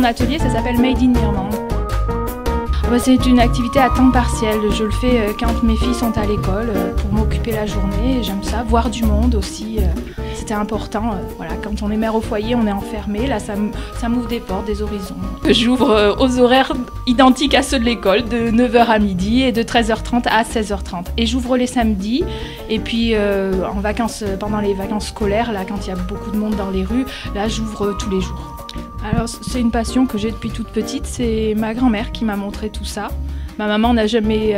mon atelier, ça s'appelle Made in Mirmande. C'est une activité à temps partiel. Je le fais quand mes filles sont à l'école pour m'occuper la journée. J'aime ça, voir du monde aussi. C'était important. Voilà, quand on est mère au foyer, on est enfermé. Là, ça m'ouvre des portes, des horizons. J'ouvre aux horaires identiques à ceux de l'école, de 9h à midi et de 13h30 à 16h30. Et j'ouvre les samedis. Et puis en vacances, pendant les vacances scolaires, là, quand il y a beaucoup de monde dans les rues, là, j'ouvre tous les jours. Alors c'est une passion que j'ai depuis toute petite, c'est ma grand-mère qui m'a montré tout ça. Ma maman n'a jamais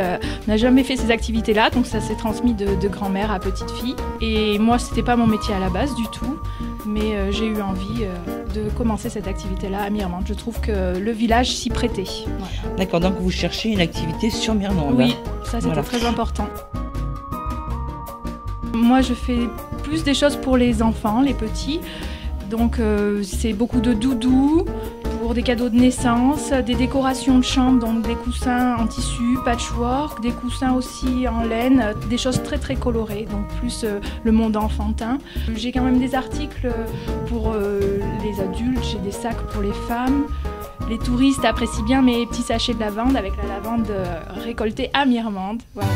fait ces activités-là, donc ça s'est transmis de grand-mère à petite fille. Et moi, c'était pas mon métier à la base du tout, mais j'ai eu envie de commencer cette activité-là à Mirmande. Je trouve que le village s'y prêtait. Voilà. D'accord, donc vous cherchez une activité sur Mirmande. Oui, ça c'était très important. Moi, je fais plus des choses pour les enfants, les petits. Donc c'est beaucoup de doudous pour des cadeaux de naissance, des décorations de chambre, donc des coussins en tissu, patchwork, des coussins aussi en laine, des choses très très colorées, donc plus le monde enfantin. J'ai quand même des articles pour les adultes, j'ai des sacs pour les femmes. Les touristes apprécient bien mes petits sachets de lavande avec la lavande récoltée à Mirmande. Voilà.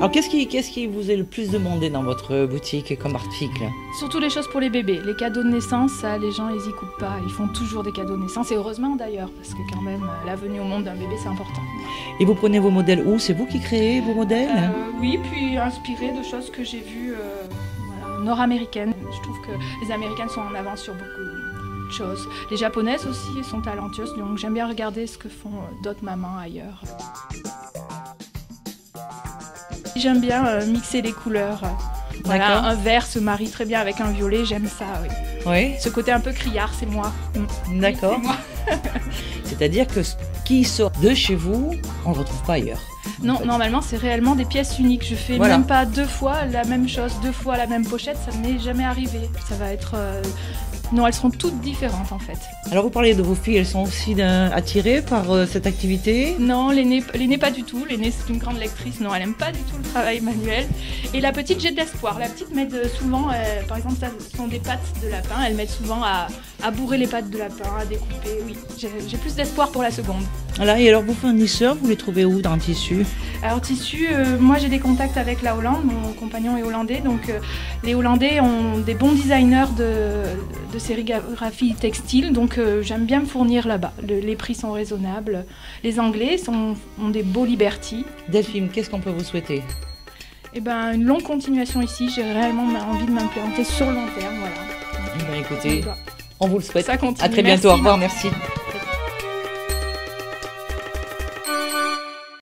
Alors qu'est-ce qui vous est le plus demandé dans votre boutique comme article? Surtout les choses pour les bébés. Les cadeaux de naissance, ça, les gens ils y coupent pas. Ils font toujours des cadeaux de naissance et heureusement d'ailleurs parce que quand même la venue au monde d'un bébé c'est important. Et vous prenez vos modèles où? C'est vous qui créez vos modèles? Oui, puis inspiré de choses que j'ai vues nord-américaines. Je trouve que les Américaines sont en avance sur beaucoup de choses. Les Japonaises aussi sont talentueuses, donc j'aime bien regarder ce que font d'autres mamans ailleurs. J'aime bien mixer les couleurs. Voilà, un vert se marie très bien avec un violet, j'aime ça, oui. Oui. Ce côté un peu criard, c'est moi. D'accord. Oui, c'est-à-dire que ce qui sort de chez vous, on ne le retrouve pas ailleurs. Non, normalement, c'est réellement des pièces uniques. Je fais même pas 2 fois la même chose, 2 fois la même pochette, ça ne m'est jamais arrivé. Ça va être... Non, elles seront toutes différentes en fait. Alors vous parlez de vos filles, elles sont aussi attirées par cette activité? Non, l'aînée pas du tout. L'aînée c'est une grande lectrice, non, elle aime pas du tout le travail manuel. Et la petite, j'ai de l'espoir. La petite m'aide souvent, par exemple, ça ce sont des pattes de lapin, elle m'aide souvent à bourrer les pattes de lapin, à découper, oui. J'ai plus d'espoir pour la seconde. Voilà, et alors vos fournisseurs, vous les trouvez où dans le tissu? Alors tissu, moi j'ai des contacts avec la Hollande, mon compagnon est hollandais, donc les Hollandais ont des bons designers de sérigraphie textile, donc j'aime bien me fournir là-bas. Les prix sont raisonnables. Les Anglais ont des beaux Liberty. Delphine, qu'est-ce qu'on peut vous souhaiter? Eh ben, une longue continuation ici, j'ai réellement envie de m'implanter sur le long terme, voilà. Ben, écoutez, on vous le souhaite. Ça continue. À très bientôt, au revoir, merci.